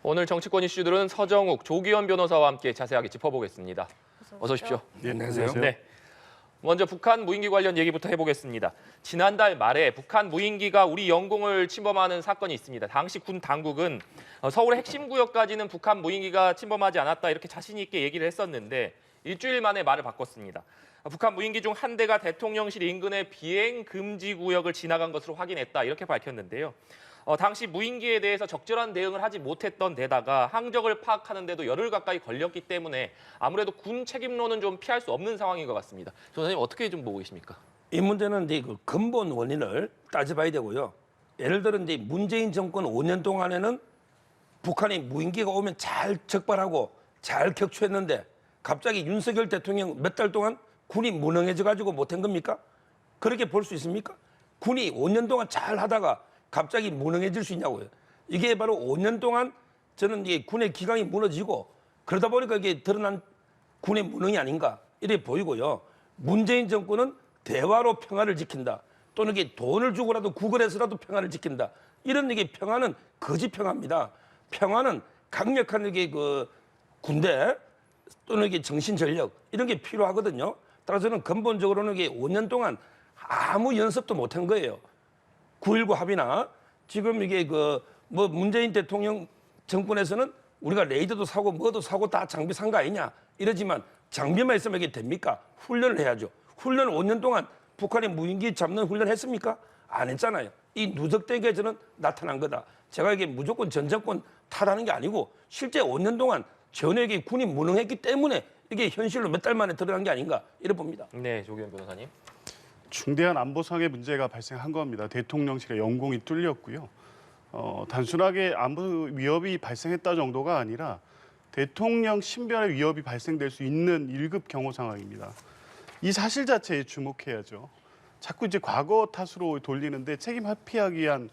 오늘 정치권 이슈들은 서정욱, 조기현 변호사와 함께 자세하게 짚어보겠습니다. 어서 오십시오. 네, 안녕하세요. 네. 먼저 북한 무인기 관련 얘기부터 해보겠습니다. 지난달 말에 북한 무인기가 우리 영공을 침범하는 사건이 있습니다. 당시 군 당국은 서울의 핵심 구역까지는 북한 무인기가 침범하지 않았다 이렇게 자신 있게 얘기를 했었는데 일주일 만에 말을 바꿨습니다. 북한 무인기 중 한 대가 대통령실 인근의 비행 금지 구역을 지나간 것으로 확인했다 이렇게 밝혔는데요. 당시 무인기에 대해서 적절한 대응을 하지 못했던 데다가 항적을 파악하는 데도 열흘 가까이 걸렸기 때문에 아무래도 군 책임론은 좀 피할 수 없는 상황인 것 같습니다. 선생님 어떻게 좀 보고 계십니까? 이 문제는 이제 그 근본 원인을 따져봐야 되고요. 예를 들어 이제 문재인 정권 5년 동안에는 북한이 무인기가 오면 잘 적발하고 잘 격추했는데 갑자기 윤석열 대통령 몇 달 동안 군이 무능해져 가지고 못한 겁니까? 그렇게 볼 수 있습니까? 군이 5년 동안 잘 하다가 갑자기 무능해질 수 있냐고요. 이게 바로 5년 동안 저는 이게 군의 기강이 무너지고 그러다 보니까 이게 드러난 군의 무능이 아닌가 이렇게 보이고요. 문재인 정권은 대화로 평화를 지킨다. 또는 이게 돈을 주고라도 구걸해서라도 평화를 지킨다. 이런 이게 평화는 거짓 평화입니다. 평화는 강력한 이게 그 군대 또는 이게 정신 전력 이런 게 필요하거든요. 따라서 저는 근본적으로는 이게 5년 동안 아무 연습도 못한 거예요. 9.19 합의나 지금 이게 그 뭐 문재인 대통령 정권에서는 우리가 레이더도 사고 뭐도 사고 다 장비 산 거 아니냐 이러지만 장비만 있으면 이게 됩니까? 훈련을 해야죠. 훈련 5년 동안 북한이 무인기 잡는 훈련 했습니까? 안 했잖아요. 이 누적되게 저는 나타난 거다. 제가 이게 무조건 전 정권 탓하는 게 아니고 실제 5년 동안 전역에 군이 무능했기 때문에 이게 현실로 몇 달 만에 드러난 게 아닌가 이렇게 봅니다. 네, 조기현 변호사님. 중대한 안보상의 문제가 발생한 겁니다. 대통령실의 영공이 뚫렸고요. 단순하게 안보 위협이 발생했다 정도가 아니라 대통령 신변의 위협이 발생될 수 있는 1급 경호 상황입니다. 이 사실 자체에 주목해야죠. 자꾸 이제 과거 탓으로 돌리는데 책임 회피하기 위한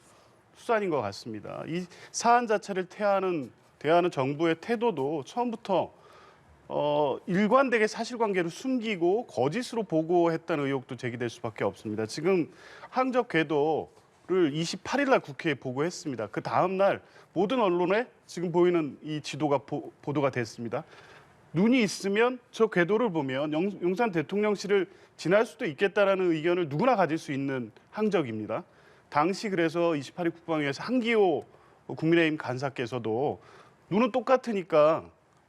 수단인 것 같습니다. 이 사안 자체를 대하는 정부의 태도도 처음부터 일관되게 사실관계를 숨기고 거짓으로 보고했다는 의혹도 제기될 수밖에 없습니다. 지금 항적 궤도를 28일 날 국회에 보고했습니다. 그 다음 날 모든 언론에 지금 보이는 이 지도가 보도가 됐습니다. 눈이 있으면 저 궤도를 보면 용산 대통령실을 지날 수도 있겠다라는 의견을 누구나 가질 수 있는 항적입니다. 당시 그래서 28일 국방위에서 한기호 국민의힘 간사께서도 눈은 똑같으니까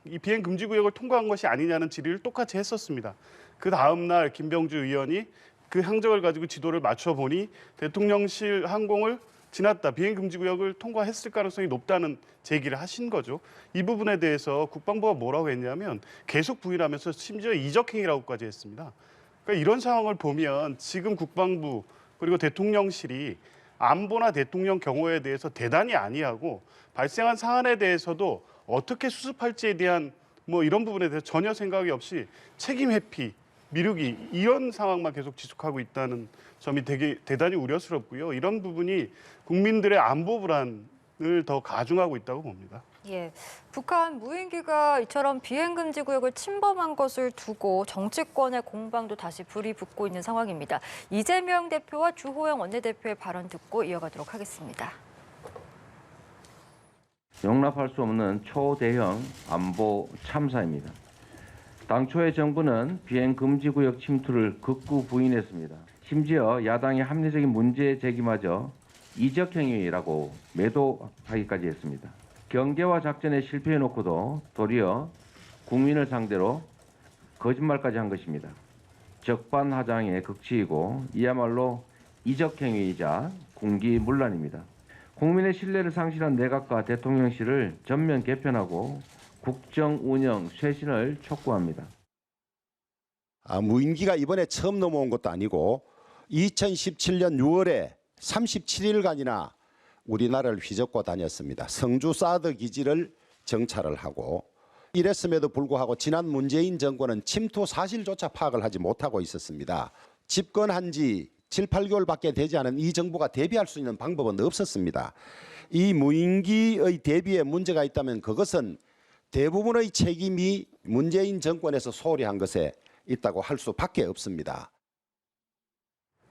이 비행 금지 구역을 통과한 것이 아니냐는 질의를 똑같이 했었습니다. 그 다음 날 김병주 의원이 그 항적을 가지고 지도를 맞춰 보니 대통령실 항공을 지났다. 비행 금지 구역을 통과했을 가능성이 높다는 제기를 하신 거죠. 이 부분에 대해서 국방부가 뭐라고 했냐면 계속 부인하면서 심지어 이적행위라고까지 했습니다. 그러니까 이런 상황을 보면 지금 국방부 그리고 대통령실이 안보나 대통령 경호에 대해서 대단히 안이하고 발생한 사안에 대해서도 어떻게 수습할지에 대한 뭐 이런 부분에 대해서 전혀 생각이 없이 책임 회피, 미루기 이런 상황만 계속 지속하고 있다는 점이 대단히 우려스럽고요. 이런 부분이 국민들의 안보 불안을 더 가중하고 있다고 봅니다. 예, 북한 무인기가 이처럼 비행금지 구역을 침범한 것을 두고 정치권의 공방도 다시 불이 붙고 있는 상황입니다. 이재명 대표와 주호영 원내대표의 발언 듣고 이어가도록 하겠습니다. 용납할 수 없는 초대형 안보 참사입니다. 당초의 정부는 비행금지구역 침투를 극구 부인했습니다. 심지어 야당의 합리적인 문제 제기마저 이적행위라고 매도하기까지 했습니다. 경계와 작전에 실패해놓고도 도리어 국민을 상대로 거짓말까지 한 것입니다. 적반하장의 극치이고 이야말로 이적행위이자 군기문란입니다. 국민의 신뢰를 상실한 내각과 대통령실을 전면 개편하고 국정 운영 쇄신을 촉구합니다. 무인기가 이번에 처음 넘어온 것도 아니고 2017년 6월에 37일간이나 우리나라를 휘젓고 다녔습니다. 성주 사드 기지를 정찰을 하고 이랬음에도 불구하고 지난 문재인 정권은 침투 사실조차 파악을 하지 못하고 있었습니다. 집권한 지 7, 8개월밖에 되지 않은 이 정부가 대비할 수 있는 방법은 없었습니다. 이 무인기의 대비에 문제가 있다면 그것은 대부분의 책임이 문재인 정권에서 소홀히 한 것에 있다고 할 수밖에 없습니다.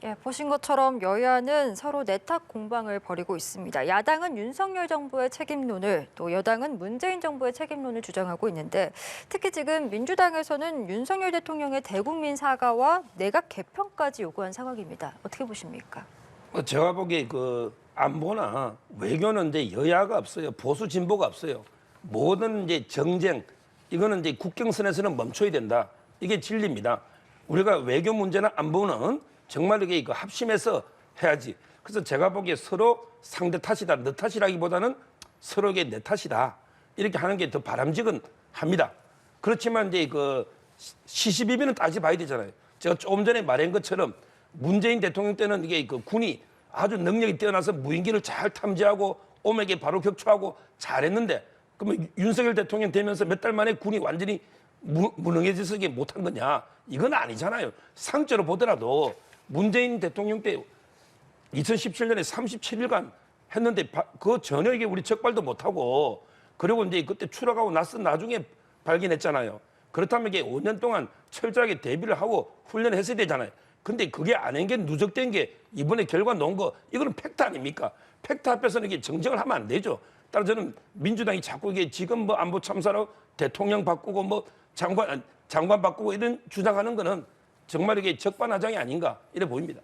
예, 보신 것처럼 여야는 서로 내탁 공방을 벌이고 있습니다. 야당은 윤석열 정부의 책임론을, 또 여당은 문재인 정부의 책임론을 주장하고 있는데, 특히 지금 민주당에서는 윤석열 대통령의 대국민 사과와 내각 개편까지 요구한 상황입니다. 어떻게 보십니까? 제가 보기에 그 안보나 외교는 이제 여야가 없어요. 보수 진보가 없어요. 모든 이제 정쟁, 이거는 이제 국경선에서는 멈춰야 된다. 이게 진리입니다. 우리가 외교 문제나 안보는 정말 이게 합심해서 해야지. 그래서 제가 보기에 서로 상대 탓이다, 너 탓이라기보다는 서로에게 내 탓이다. 이렇게 하는 게 더 바람직은 합니다. 그렇지만 이제 그 시시비비는 따져봐야 되잖아요. 제가 조금 전에 말한 것처럼 문재인 대통령 때는 이게 그 군이 아주 능력이 뛰어나서 무인기를 잘 탐지하고 오맥에 바로 격추하고 잘했는데, 그러면 윤석열 대통령 되면서 몇 달 만에 군이 완전히 무능해져서 이게 못한 거냐? 이건 아니잖아요. 상적으로 보더라도 문재인 대통령 때 2017년에 37일간 했는데 그 전혀 이게 우리 적발도 못하고, 그리고 이제 그때 추락하고 나중에 발견했잖아요. 그렇다면 이게 5년 동안 철저하게 대비를 하고 훈련을 했어야 되잖아요. 근데 그게 아닌 게 누적된 게 이번에 결과 나온 거, 이거는 팩트 아닙니까? 팩트 앞에서는 이게 정정을 하면 안 되죠. 따라서 저는 민주당이 자꾸 이게 지금 뭐 안보 참사로 대통령 바꾸고 뭐 장관 바꾸고 이런 주장하는 거는 정말 이게 적반하장이 아닌가 이래 보입니다.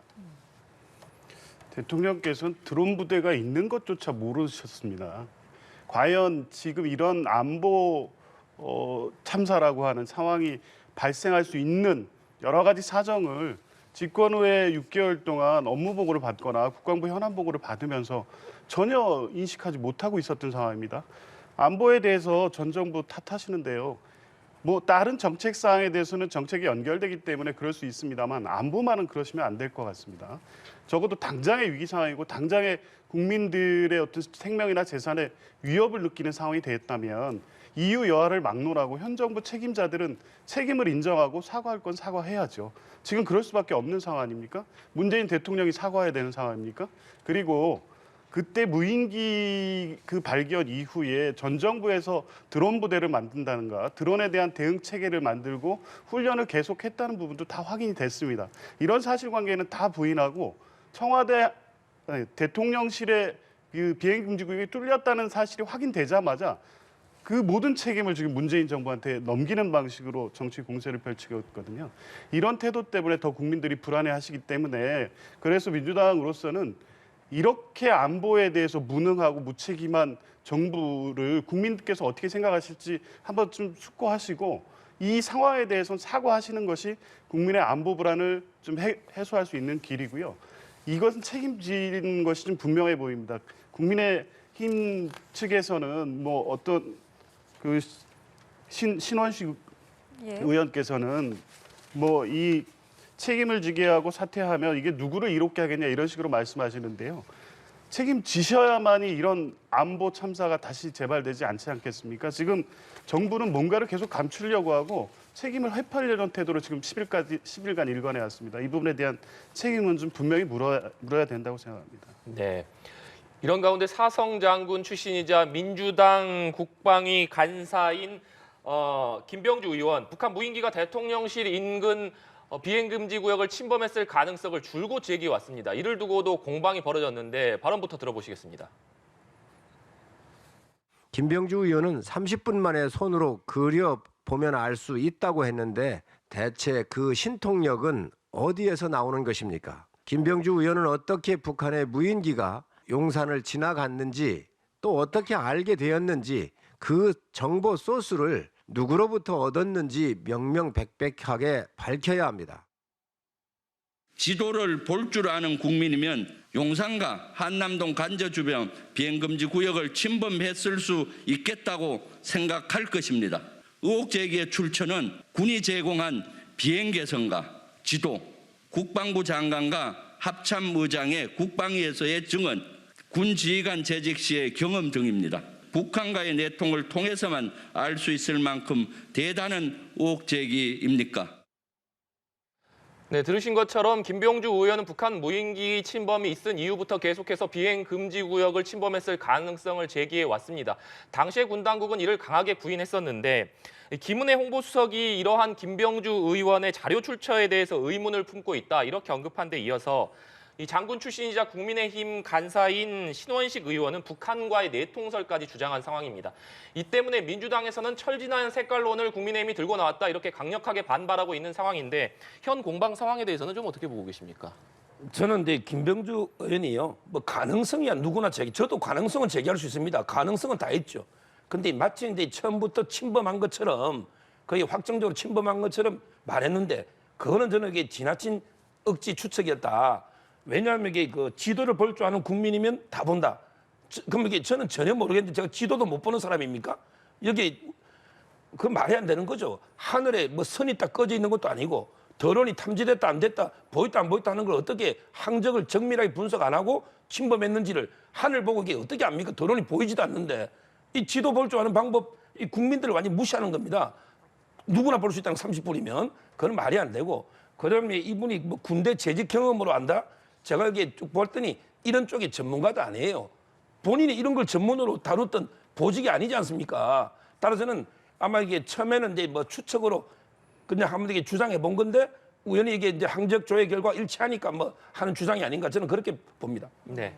대통령께서는 드론 부대가 있는 것조차 모르셨습니다. 과연 지금 이런 안보 참사라고 하는 상황이 발생할 수 있는 여러 가지 사정을 집권 후에 6개월 동안 업무 보고를 받거나 국방부 현안 보고를 받으면서 전혀 인식하지 못하고 있었던 상황입니다. 안보에 대해서 전 정부 탓하시는데요. 뭐 다른 정책 사항에 대해서는 정책이 연결되기 때문에 그럴 수 있습니다만 안보만은 그러시면 안 될 것 같습니다. 적어도 당장의 위기 상황이고 당장의 국민들의 어떤 생명이나 재산에 위협을 느끼는 상황이 됐다면 이유 여하를 막론하고 현 정부 책임자들은 책임을 인정하고 사과할 건 사과해야죠. 지금 그럴 수밖에 없는 상황 아닙니까? 문재인 대통령이 사과해야 되는 상황입니까? 그리고 그때 무인기 그 발견 이후에 전 정부에서 드론 부대를 만든다는가, 드론에 대한 대응 체계를 만들고 훈련을 계속했다는 부분도 다 확인이 됐습니다. 이런 사실관계는 다 부인하고 청와대 대통령실의 그 비행 금지 구역이 뚫렸다는 사실이 확인되자마자 그 모든 책임을 지금 문재인 정부한테 넘기는 방식으로 정치 공세를 펼치고 있거든요. 이런 태도 때문에 더 국민들이 불안해하시기 때문에, 그래서 민주당으로서는 이렇게 안보에 대해서 무능하고 무책임한 정부를 국민들께서 어떻게 생각하실지 한번 좀 숙고하시고 이 상황에 대해서는 사과하시는 것이 국민의 안보 불안을 좀 해소할 수 있는 길이고요. 이것은 책임지는 것이 좀 분명해 보입니다. 국민의힘 측에서는 뭐 어떤 그 신원식 의원께서는 뭐 이 책임을 지게 하고 사퇴하면 이게 누구를 이롭게 하겠냐 이런 식으로 말씀하시는데요. 책임지셔야만이 이런 안보 참사가 다시 재발되지 않지 않겠습니까? 지금 정부는 뭔가를 계속 감추려고 하고 책임을 회피하려는 태도로 지금 10일간 일관해 왔습니다. 이 부분에 대한 책임은 좀 분명히 물어야 된다고 생각합니다. 네. 이런 가운데 사성 장군 출신이자 민주당 국방위 간사인 김병주 의원, 북한 무인기가 대통령실 인근 비행금지 구역을 침범했을 가능성을 줄곧 제기해 왔습니다. 이를 두고도 공방이 벌어졌는데 발언부터 들어보시겠습니다. 김병주 의원은 30분 만에 손으로 그려보면 알 수 있다고 했는데 대체 그 신통력은 어디에서 나오는 것입니까? 김병주 의원은 어떻게 북한의 무인기가 용산을 지나갔는지, 또 어떻게 알게 되었는지, 그 정보 소스를 누구로부터 얻었는지 명명백백하게 밝혀야 합니다. 지도를 볼 줄 아는 국민이면 용산과 한남동 간저 주변 비행금지 구역을 침범했을 수 있겠다고 생각할 것입니다. 의혹 제기의 출처는 군이 제공한 비행개선과 지도, 국방부 장관과 합참의장의 국방위에서의 증언, 군 지휘관 재직 시의 경험 등입니다. 북한과의 내통을 통해서만 알 수 있을 만큼 대단한 의혹 제기입니까? 네, 들으신 것처럼 김병주 의원은 북한 무인기 침범이 있은 이후부터 계속해서 비행 금지 구역을 침범했을 가능성을 제기해 왔습니다. 당시에 군 당국은 이를 강하게 부인했었는데 김은혜 홍보수석이 이러한 김병주 의원의 자료 출처에 대해서 의문을 품고 있다 이렇게 언급한 데 이어서 이 장군 출신이자 국민의힘 간사인 신원식 의원은 북한과의 내통설까지 주장한 상황입니다. 이 때문에 민주당에서는 철진한 색깔론을 국민의힘이 들고 나왔다 이렇게 강력하게 반발하고 있는 상황인데 현 공방 상황에 대해서는 좀 어떻게 보고 계십니까? 저는 이제 김병주 의원이요. 뭐 가능성이야 누구나 저도 가능성은 제기할 수 있습니다. 가능성은 다 있죠. 근데 마치 이제 처음부터 침범한 것처럼 거의 확정적으로 침범한 것처럼 말했는데 그거는 저는 이게 지나친 억지 추측이었다. 왜냐하면 이게 그 지도를 볼 줄 아는 국민이면 다 본다. 그럼 이게 저는 전혀 모르겠는데 제가 지도도 못 보는 사람입니까? 여기 그 말이 안 되는 거죠. 하늘에 뭐 선이 딱 꺼져 있는 것도 아니고 드론이 탐지됐다 안 됐다 보였다 안 보였다 하는 걸 어떻게 항적을 정밀하게 분석 안 하고 침범했는지를 하늘 보고 이게 어떻게 압니까? 드론이 보이지도 않는데 이 지도 볼 줄 아는 방법 이 국민들을 완전히 무시하는 겁니다. 누구나 볼 수 있다는 30분이면 그건 말이 안 되고 그다음에 이분이 뭐 군대 재직 경험으로 안다? 제가 여기 쭉 봤더니 이런 쪽의 전문가도 아니에요. 본인이 이런 걸 전문으로 다뤘던 보직이 아니지 않습니까? 따라서는 아마 이게 처음에는 이제 뭐 추측으로 그냥 한번 이게 주장해 본 건데 우연히 이게 이제 항적 조회 결과 일치하니까 뭐 하는 주장이 아닌가 저는 그렇게 봅니다. 네.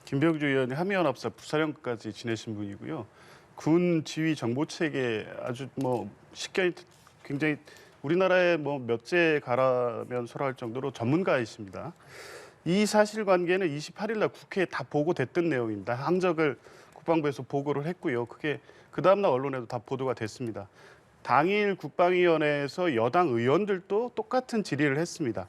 김병주 의원이 한미연합사 부사령까지 지내신 분이고요. 군 지휘 정보 체계 아주 뭐 쉽게 굉장히 우리나라에 뭐 몇째 가라면서라 할 정도로 전문가이십니다. 이 사실관계는 28일 날 국회에 다 보고됐던 내용입니다. 항적을 국방부에서 보고를 했고요. 그게 그 다음날 언론에도 다 보도가 됐습니다. 당일 국방위원회에서 여당 의원들도 똑같은 질의를 했습니다.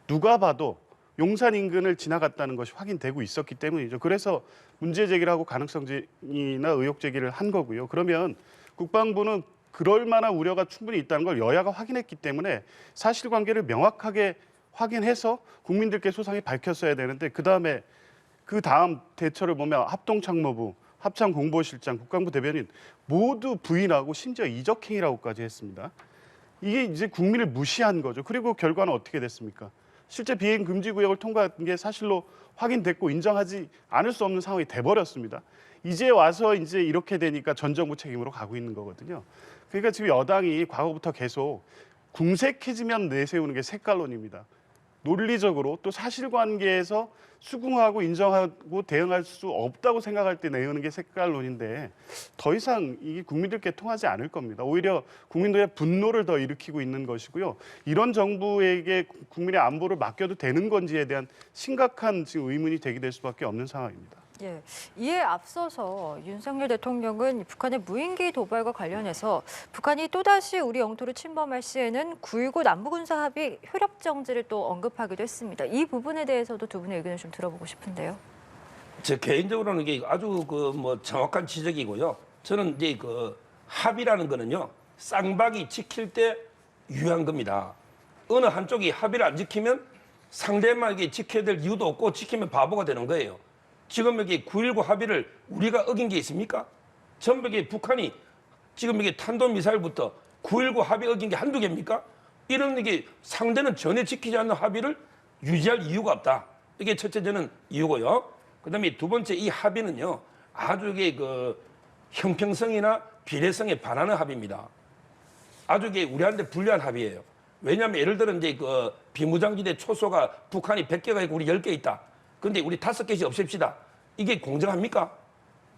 누가 봐도 용산 인근을 지나갔다는 것이 확인되고 있었기 때문이죠. 그래서 문제 제기를 하고 가능성이나 의혹 제기를 한 거고요. 그러면 국방부는 그럴 만한 우려가 충분히 있다는 걸 여야가 확인했기 때문에 사실관계를 명확하게 확인해서 국민들께 소상히 밝혔어야 되는데 그 다음 대처를 보면 합동참모부, 합참공보실장, 국방부 대변인 모두 부인하고 심지어 이적행위라고까지 했습니다. 이게 이제 국민을 무시한 거죠. 그리고 결과는 어떻게 됐습니까? 실제 비행 금지 구역을 통과한 게 사실로 확인됐고 인정하지 않을 수 없는 상황이 돼버렸습니다. 이제 와서 이제 이렇게 되니까 전 정부 책임으로 가고 있는 거거든요. 그러니까 지금 여당이 과거부터 계속 궁색해지면 내세우는 게 색깔론입니다. 논리적으로 또 사실관계에서 수긍하고 인정하고 대응할 수 없다고 생각할 때 내우는 게 색깔론인데 더 이상 이게 국민들께 통하지 않을 겁니다. 오히려 국민들의 분노를 더 일으키고 있는 것이고요. 이런 정부에게 국민의 안보를 맡겨도 되는 건지에 대한 심각한 지금 의문이 제기될 수밖에 없는 상황입니다. 예, 이에 앞서서 윤석열 대통령은 북한의 무인기 도발과 관련해서 북한이 또다시 우리 영토를 침범할 시에는 9.19 남북군사합의 효력 정지를 또 언급하기도 했습니다. 이 부분에 대해서도 두 분의 의견을 좀 들어보고 싶은데요. 제 개인적으로는 이게 아주 그 뭐 정확한 지적이고요. 저는 이제 그 합의라는 거는요 쌍방이 지킬 때 유효한 겁니다. 어느 한쪽이 합의를 안 지키면 상대방에게 지켜야 될 이유도 없고 지키면 바보가 되는 거예요. 지금 여기 9.19 합의를 우리가 어긴 게 있습니까? 전부 이게 북한이 지금 이게 탄도미사일부터 9.19 합의 어긴 게 한두 개입니까? 이런 이게 상대는 전혀 지키지 않는 합의를 유지할 이유가 없다. 이게 첫째 저는 이유고요. 그다음에 두 번째 이 합의는요 아주 이게 그 형평성이나 비례성에 반하는 합의입니다. 아주 이게 우리한테 불리한 합의예요. 왜냐하면 예를 들어 이제 그 비무장지대 초소가 북한이 100개가 있고 우리 10개 있다. 근데 우리 5개씩 없앱시다. 이게 공정합니까?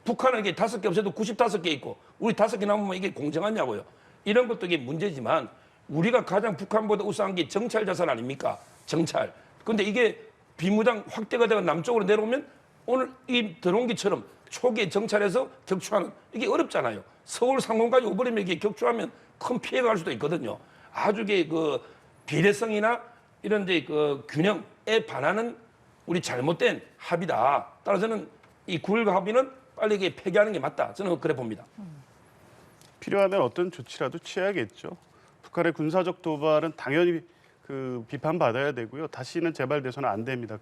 북한은 이게 5개 없애도 95개 있고 우리 5개 남으면 이게 공정하냐고요. 이런 것도 이게 문제지만 우리가 가장 북한보다 우수한 게 정찰 자산 아닙니까? 정찰. 근데 이게 비무장 확대가 되고 남쪽으로 내려오면 오늘 이 드론기처럼 초기에 정찰해서 격추하는 이게 어렵잖아요. 서울 상공까지 오버리면 이게 격추하면 큰 피해가 갈 수도 있거든요. 아주 이게 그 비례성이나 이런 데 그 균형에 반하는 우리 잘못된 합의다. 따라서는 이 9.19 합의는 빨리 이게 폐기하는 게 맞다. 저는 그래 봅니다. 필요하면 어떤 조치라도 취해야겠죠. 북한의 군사적 도발은 당연히 그 비판받아야 되고요. 다시는 재발돼서는 안 됩니다.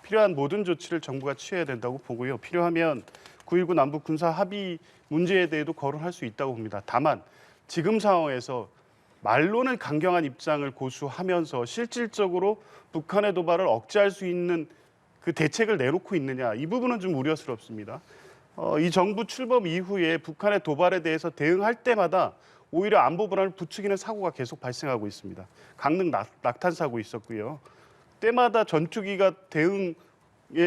필요한 모든 조치를 정부가 취해야 된다고 보고요. 필요하면 9.19 남북 군사 합의 문제에 대해도 거론할 수 있다고 봅니다. 다만 지금 상황에서 말로는 강경한 입장을 고수하면서 실질적으로 북한의 도발을 억제할 수 있는 그 대책을 내놓고 있느냐, 이 부분은 좀 우려스럽습니다. 이 정부 출범 이후에 북한의 도발에 대해서 대응할 때마다 오히려 안보 불안을 부추기는 사고가 계속 발생하고 있습니다. 강릉 낙탄 사고 있었고요. 때마다 전투기가 대응에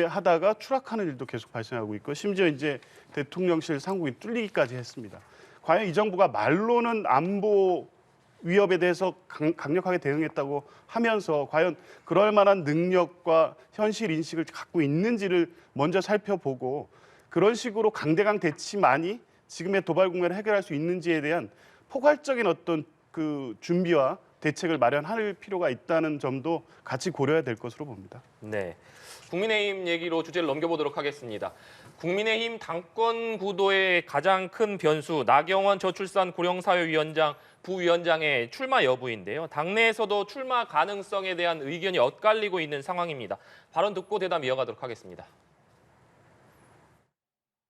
하다가 추락하는 일도 계속 발생하고 있고, 심지어 이제 대통령실 상공이 뚫리기까지 했습니다. 과연 이 정부가 말로는 안보 위협에 대해서 강력하게 대응했다고 하면서 과연 그럴 만한 능력과 현실 인식을 갖고 있는지를 먼저 살펴보고, 그런 식으로 강대강 대치만이 지금의 도발 국면을 해결할 수 있는지에 대한 포괄적인 어떤 그 준비와 대책을 마련할 필요가 있다는 점도 같이 고려해야 될 것으로 봅니다. 네. 국민의힘 얘기로 주제를 넘겨보도록 하겠습니다. 국민의힘 당권 구도의 가장 큰 변수, 나경원 저출산 고령사회위원장 부위원장의 출마 여부인데요. 당내에서도 출마 가능성에 대한 의견이 엇갈리고 있는 상황입니다. 발언 듣고 대담 이어가도록 하겠습니다.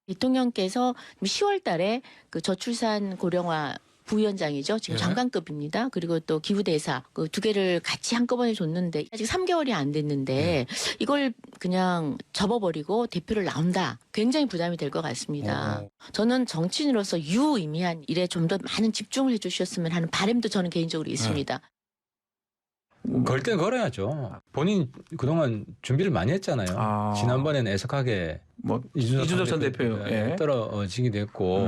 대통령께서 10월 달에 그 저출산 고령화 부위원장이죠. 지금 장관급입니다. 그리고 또 기후대사 그 두 개를 같이 한꺼번에 줬는데 아직 3개월이 안 됐는데 이걸 그냥 접어버리고 대표를 나온다. 굉장히 부담이 될 것 같습니다. 저는 정치인으로서 유의미한 일에 좀 더 많은 집중을 해주셨으면 하는 바람도 저는 개인적으로 있습니다. 걸 땐 걸어야죠. 본인 그동안 준비를 많이 했잖아요. 지난번에는 애석하게 뭐 이준석 전 대표 떨어지게 됐고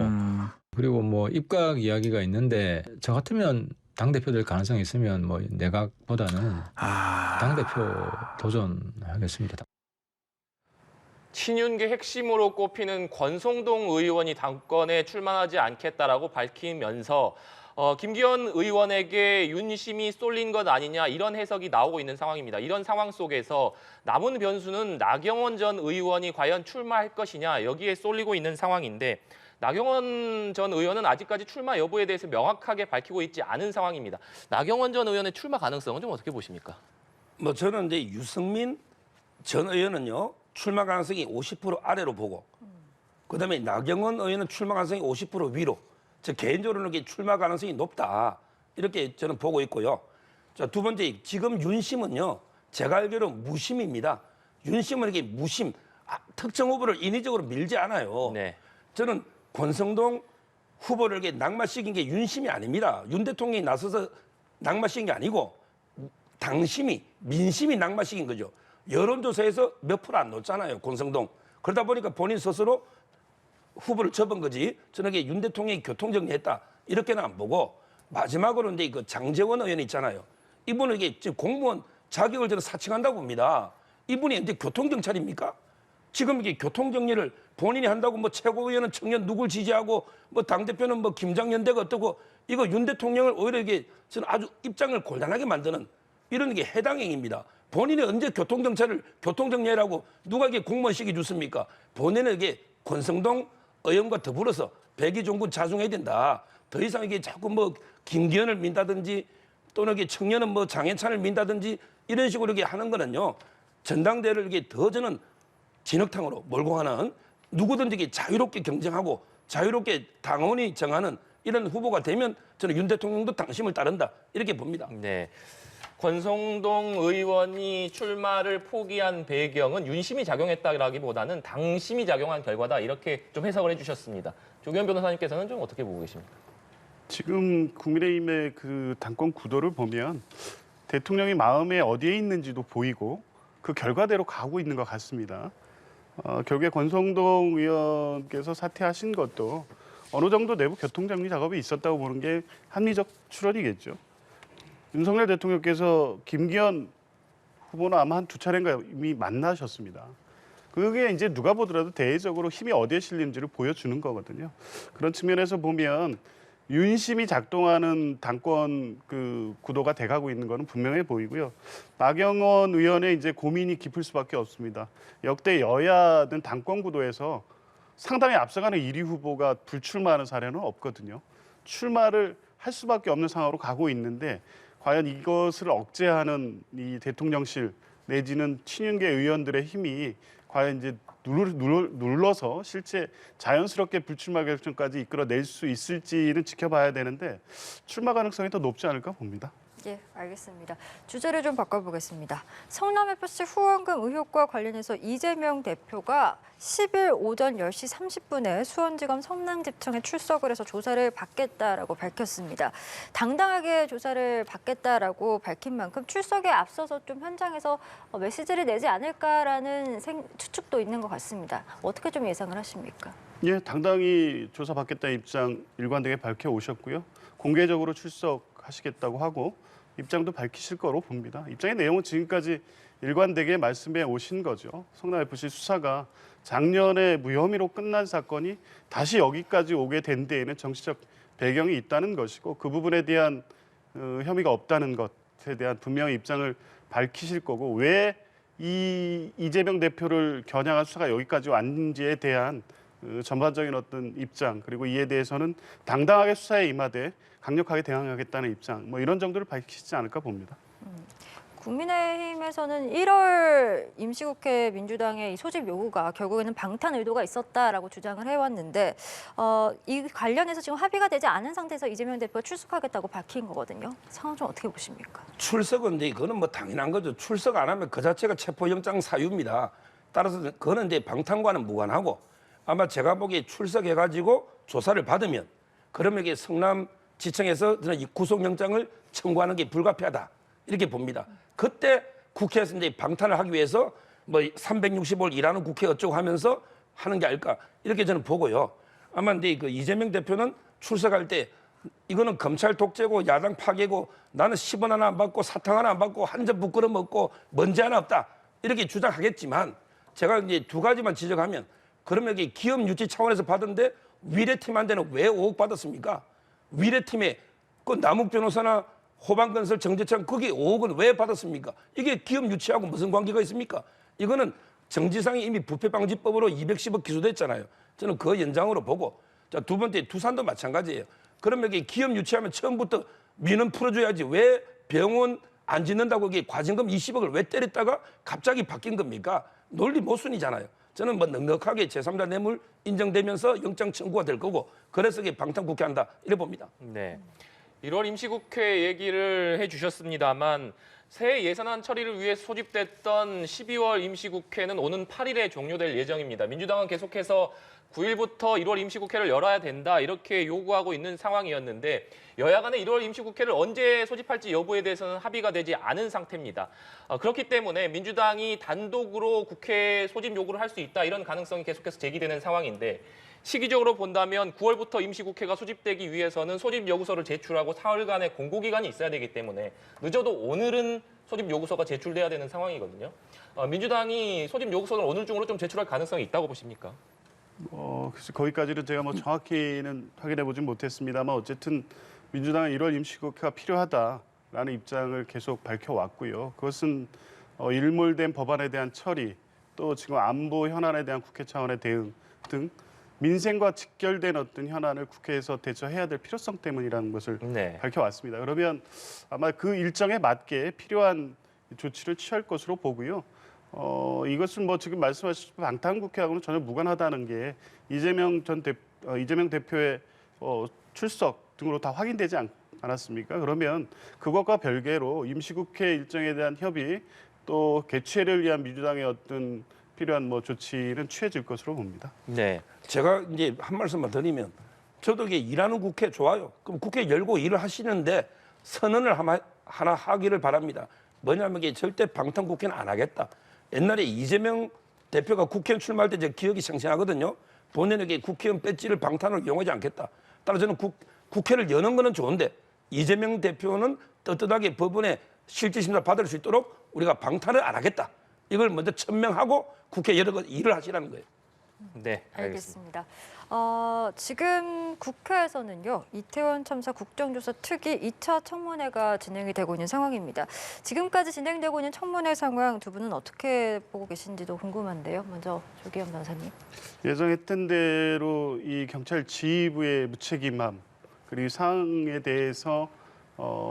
그리고 뭐 입각 이야기가 있는데 저 같으면 당대표 될 가능성이 있으면 뭐 내각보다는 당대표 도전하겠습니다. 친윤계 핵심으로 꼽히는 권성동 의원이 당권에 출마하지 않겠다라고 밝히면서 김기현 의원에게 윤심이 쏠린 것 아니냐, 이런 해석이 나오고 있는 상황입니다. 이런 상황 속에서 남은 변수는 나경원 전 의원이 과연 출마할 것이냐, 여기에 쏠리고 있는 상황인데, 나경원 전 의원은 아직까지 출마 여부에 대해서 명확하게 밝히고 있지 않은 상황입니다. 나경원 전 의원의 출마 가능성은 좀 어떻게 보십니까? 뭐 저는 이제 유승민 전 의원은요, 출마 가능성이 50% 아래로 보고, 그다음에 나경원 의원은 출마 가능성이 50% 위로. 저 개인적으로는 이게 출마 가능성이 높다, 이렇게 저는 보고 있고요. 자, 두 번째, 지금 윤심은요, 제가 알기로 무심입니다. 윤심은 이게 무심, 특정 후보를 인위적으로 밀지 않아요. 네. 저는 권성동 후보를 이렇게 낙마시킨 게 윤심이 아닙니다. 윤 대통령이 나서서 낙마시킨 게 아니고 당심이, 민심이 낙마시킨 거죠. 여론조사에서 몇 프로 안 넣었잖아요, 권성동. 그러다 보니까 본인 스스로 후보를 접은 거지. 저는 이게 윤 대통령이 교통정리했다, 이렇게는 안 보고, 마지막으로 이제 그 장제원 의원 있잖아요. 이분은 이게 지금 공무원 자격을 저는 사칭한다고 봅니다. 이분이 이제 교통경찰입니까? 지금 이게 교통정리를 본인이 한다고 뭐 최고위원은 청년 누굴 지지하고 뭐 당대표는 뭐 김장연대가 어떠고, 이거 윤 대통령을 오히려 이게 저는 아주 입장을 곤란하게 만드는 이런 게 해당행위입니다. 본인이 언제 교통경찰을 교통정리라고 누가 이게 공무원 시기 줬습니까? 본인은 이게 권성동 의원과 더불어서 백의종군 자중해야 된다. 더 이상 이게 자꾸 뭐 김기현을 민다든지 또는 이게 청년은 뭐 장해찬을 민다든지 이런 식으로 이렇게 하는 거는요, 전당대회를 이게 더 저는 진흙탕으로 몰고 가는, 누구든지 이게 자유롭게 경쟁하고 자유롭게 당원이 정하는 이런 후보가 되면 저는 윤 대통령도 당심을 따른다, 이렇게 봅니다. 네. 권성동 의원이 출마를 포기한 배경은 윤심이 작용했다라기보다는 당심이 작용한 결과다, 이렇게 좀 해석을 해주셨습니다. 조기현 변호사님께서는 좀 어떻게 보고 계십니까? 지금 국민의힘의 그 당권 구도를 보면 대통령이 마음에 어디에 있는지도 보이고 그 결과대로 가고 있는 것 같습니다. 결국에 권성동 의원께서 사퇴하신 것도 어느 정도 내부 교통정리 작업이 있었다고 보는 게 합리적 추론이겠죠. 윤석열 대통령께서 김기현 후보는 아마 한 2차례인가 이미 만나셨습니다. 그게 이제 누가 보더라도 대외적으로 힘이 어디에 실리는지를 보여주는 거거든요. 그런 측면에서 보면 윤심이 작동하는 당권 그 구도가 돼가고 있는 거는 분명해 보이고요. 나경원 의원의 이제 고민이 깊을 수밖에 없습니다. 역대 여야는 당권 구도에서 상당히 앞서가는 1위 후보가 불출마하는 사례는 없거든요. 출마를 할 수밖에 없는 상황으로 가고 있는데, 과연 이것을 억제하는 이 대통령실 내지는 친윤계 의원들의 힘이 과연 이제 눌러서 실제 자연스럽게 불출마 결정까지 이끌어낼 수 있을지는 지켜봐야 되는데 출마 가능성이 더 높지 않을까 봅니다. 예, 알겠습니다. 주제를 좀 바꿔보겠습니다. 성남 FC 후원금 의혹과 관련해서 이재명 대표가 10일 오전 10시 30분에 수원지검 성남지청에 출석을 해서 조사를 받겠다라고 밝혔습니다. 당당하게 조사를 받겠다라고 밝힌 만큼 출석에 앞서서 좀 현장에서 메시지를 내지 않을까라는 추측도 있는 것 같습니다. 어떻게 좀 예상을 하십니까? 예, 당당히 조사받겠다는 입장 일관되게 밝혀오셨고요. 공개적으로 출석하시겠다고 하고 입장도 밝히실 거로 봅니다. 입장의 내용은 지금까지 일관되게 말씀해 오신 거죠. 성남FC 수사가 작년에 무혐의로 끝난 사건이 다시 여기까지 오게 된 데에는 정치적 배경이 있다는 것이고 그 부분에 대한 혐의가 없다는 것에 대한 분명히 입장을 밝히실 거고 왜 이재명 대표를 겨냥한 수사가 여기까지 왔는지에 대한 전반적인 어떤 입장 그리고 이에 대해서는 당당하게 수사에 임하되 강력하게 대응하겠다는 입장 뭐 이런 정도를 밝히시지 않을까 봅니다. 국민의힘에서는 1월 임시국회 민주당의 이 소집 요구가 결국에는 방탄 의도가 있었다라고 주장을 해왔는데 이 관련해서 지금 합의가 되지 않은 상태에서 이재명 대표가 출석하겠다고 밝힌 거거든요. 상황 좀 어떻게 보십니까? 출석은 이제 그거는 뭐 당연한 거죠. 출석 안 하면 그 자체가 체포영장 사유입니다. 따라서 그거는 이제 방탄과는 무관하고 아마 제가 보기에 출석해가지고 조사를 받으면 그러면 이게 성남지청에서 저는 이 구속영장을 청구하는 게 불가피하다 이렇게 봅니다. 그때 국회에서 이제 방탄을 하기 위해서 뭐 365일 일하는 국회 어쩌고 하면서 하는 게 아닐까 이렇게 저는 보고요. 아마 근데 그 이재명 대표는 출석할 때 이거는 검찰 독재고 야당 파괴고 나는 10원 하나 안 받고 사탕 하나 안 받고 한 점 부끄러 먹고 먼지 하나 없다 이렇게 주장하겠지만 제가 이제 두 가지만 지적하면 그러면 이게 기업 유치 차원에서 받은데 위례팀한테는 왜 5억 받았습니까? 위례팀에 그 남욱 변호사나 호방건설 정재창 거기 5억은 왜 받았습니까? 이게 기업 유치하고 무슨 관계가 있습니까? 이거는 정지상이 이미 부패방지법으로 210억 기소됐잖아요. 저는 그 연장으로 보고 자, 두 번째 두산도 마찬가지예요. 그러면 이게 기업 유치하면 처음부터 민원 풀어줘야지 왜 병원 안 짓는다고 이게 과징금 20억을 왜 때렸다가 갑자기 바뀐 겁니까? 논리 모순이잖아요. 저는 뭐 넉넉하게 제3자 뇌물 인정되면서 영장 청구가 될 거고 그래서 이게 방탄국회한다 이래 봅니다. 네. 1월 임시국회 얘기를 해주셨습니다만 새해 예산안 처리를 위해 소집됐던 12월 임시국회는 오는 8일에 종료될 예정입니다. 민주당은 계속해서 9일부터 1월 임시국회를 열어야 된다 이렇게 요구하고 있는 상황이었는데 여야 간의 1월 임시국회를 언제 소집할지 여부에 대해서는 합의가 되지 않은 상태입니다. 그렇기 때문에 민주당이 단독으로 국회 소집 요구를 할 수 있다 이런 가능성이 계속해서 제기되는 상황인데 시기적으로 본다면 9월부터 임시국회가 소집되기 위해서는 소집 요구서를 제출하고 사흘간의 공고기간이 있어야 되기 때문에 늦어도 오늘은 소집 요구서가 제출돼야 되는 상황이거든요. 민주당이 소집 요구서를 오늘 중으로 좀 제출할 가능성이 있다고 보십니까? 그래서 거기까지는 제가 뭐 정확히는 확인해 보진 못했습니다만 어쨌든 민주당은 1월 임시국회가 필요하다라는 입장을 계속 밝혀왔고요. 그것은 일몰된 법안에 대한 처리, 또 지금 안보 현안에 대한 국회 차원의 대응 등 민생과 직결된 어떤 현안을 국회에서 대처해야 될 필요성 때문이라는 것을 밝혀왔습니다. 그러면 아마 그 일정에 맞게 필요한 조치를 취할 것으로 보고요. 이것은 뭐 지금 말씀하신 방탄국회하고는 전혀 무관하다는 게 이재명 대표의 출석 등으로 다 확인되지 않았습니까? 그러면 그것과 별개로 임시국회 일정에 대한 협의 또 개최를 위한 민주당의 어떤 필요한 뭐 조치는 취해질 것으로 봅니다. 네. 제가 이제 한 말씀만 드리면 저도 이게 일하는 국회 좋아요. 그럼 국회 열고 일을 하시는데 선언을 하나 하기를 바랍니다. 뭐냐면 이게 절대 방탄국회는 안 하겠다. 옛날에 이재명 대표가 국회의원 출마할 때 제 기억이 생생하거든요. 본인에게 국회의원 배지를 방탄으로 이용하지 않겠다. 따라서 저는 국회를 여는 거는 좋은데 이재명 대표는 떳떳하게 법원에 실질심사 받을 수 있도록 우리가 방탄을 안 하겠다. 이걸 먼저 천명하고 국회 여러 일을 하시라는 거예요. 네, 알겠습니다. 지금 국회에서는요. 이태원 참사 국정조사 특위 2차 청문회가 진행이 되고 있는 상황입니다. 지금까지 진행되고 있는 청문회 상황 두 분은 어떻게 보고 계신지도 궁금한데요. 먼저 조기현 변호사님. 예정했던 대로 이 경찰 지휘부의 무책임함 그리고 사항에 대해서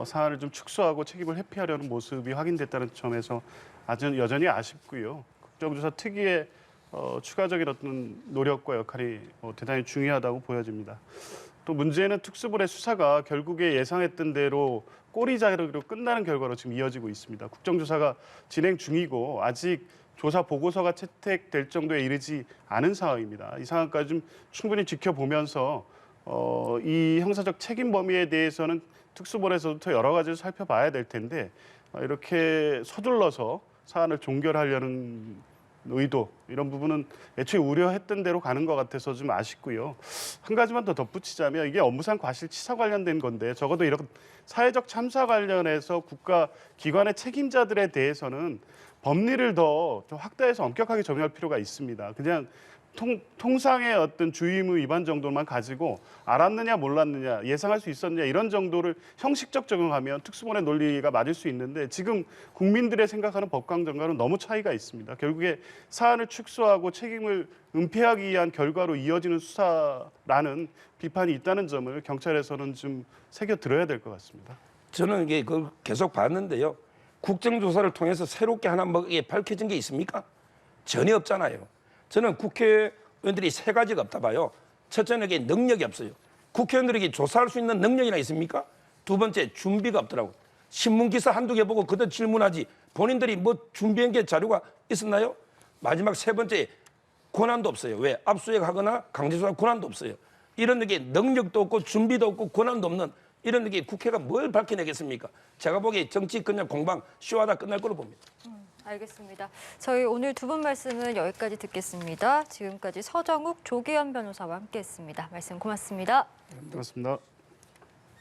사안을 좀 축소하고 책임을 회피하려는 모습이 확인됐다는 점에서 아주 여전히 아쉽고요. 국정조사 특위의 추가적인 어떤 노력과 역할이 대단히 중요하다고 보여집니다. 또 문제는 특수본의 수사가 결국에 예상했던 대로 꼬리자르기로 끝나는 결과로 지금 이어지고 있습니다. 국정조사가 진행 중이고 아직 조사 보고서가 채택될 정도에 이르지 않은 상황입니다. 이 상황까지 좀 충분히 지켜보면서 이 형사적 책임 범위에 대해서는 특수본에서도 더 여러 가지를 살펴봐야 될 텐데 이렇게 서둘러서 사안을 종결하려는 의도 이런 부분은 애초에 우려했던 대로 가는 것 같아서 좀 아쉽고요. 한 가지만 더 덧붙이자면 이게 업무상 과실치사 관련된 건데 적어도 이런 사회적 참사 관련해서 국가 기관의 책임자들에 대해서는 법리를 더 좀 확대해서 엄격하게 적용할 필요가 있습니다. 그냥 통상의 어떤 주의무 위반 정도만 가지고 알았느냐 몰랐느냐 예상할 수 있었느냐 이런 정도를 형식적 적용하면 특수본의 논리가 맞을 수 있는데 지금 국민들의 생각하는 법강정과는 너무 차이가 있습니다. 결국에 사안을 축소하고 책임을 은폐하기 위한 결과로 이어지는 수사라는 비판이 있다는 점을 경찰에서는 좀 새겨 들어야 될 것 같습니다. 저는 이게 그걸 계속 봤는데요. 국정조사를 통해서 새롭게 하나 뭐 이게 밝혀진 게 있습니까? 전혀 없잖아요. 저는 국회의원들이 세 가지가 없다 봐요. 첫째는 이게 능력이 없어요. 국회의원들에게 조사할 수 있는 능력이나 있습니까? 두 번째, 준비가 없더라고. 신문기사 한두 개 보고 그대로 질문하지 본인들이 뭐 준비한 게 자료가 있었나요? 마지막 세 번째, 권한도 없어요. 왜? 압수수색하거나 강제조사 권한도 없어요. 이런 게 능력도 없고 준비도 없고 권한도 없는 이런 게 국회가 뭘 밝혀내겠습니까? 제가 보기에 정치 그냥 공방 쇼하다 끝날 거로 봅니다. 알겠습니다. 저희 오늘 두 분 말씀은 여기까지 듣겠습니다. 지금까지 서정욱, 조기현 변호사와 함께했습니다. 말씀 고맙습니다. 고맙습니다.